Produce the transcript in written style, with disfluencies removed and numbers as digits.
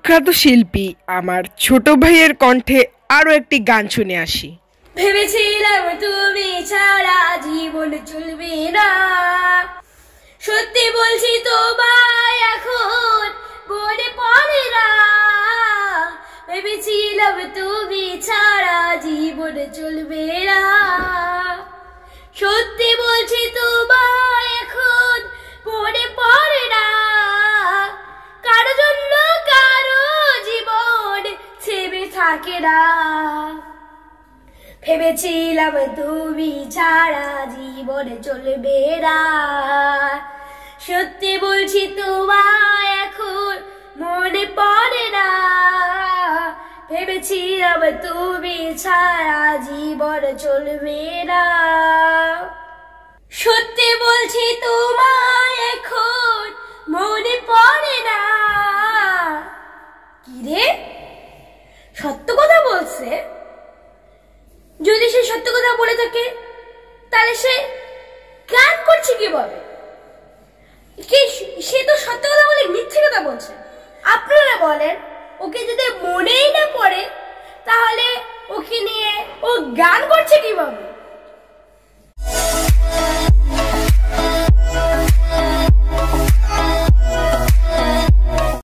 প্রখ্যাত শিল্পী আমার ছোট ভাইয়ের কণ্ঠে আরো একটি গান শুনে আসি। ভেবেছিলাম তুমি ছাড়া জীবন চলবে না, সত্যি বলছি তোমায় এখন মনে পড়ে না। ভেবেছিলাম তুমি ছাড়া জীবন চলবে না, সত্যি বলছি তোমায় এখন মনে পড়ে না। কারো জন্য কারো জীবন থেমে থাকে না। ভেবেছিলাম তুমি ছাড়া জীবন চলবে না, সত্যি বলছি তোমায় এখন মনে পড়ে না। ভেবেছিলাম তুমি ছাড়া জীবন চলবে না, সত্যি বলছি তোমায় এখন মনে পড়ে না। কি রে, সত্য কথা বলছে? যদি সে সত্য কথা বলে থাকে তাহলে সে গান করছে কিভাবে? সে তো সত্য কথা বলে মিথ্যে কথা বলছে। আপনারা বলেন, ওকে যদি মনেই না পড়ে তাহলে ওকে নিয়ে ও গান করছে কিভাবে?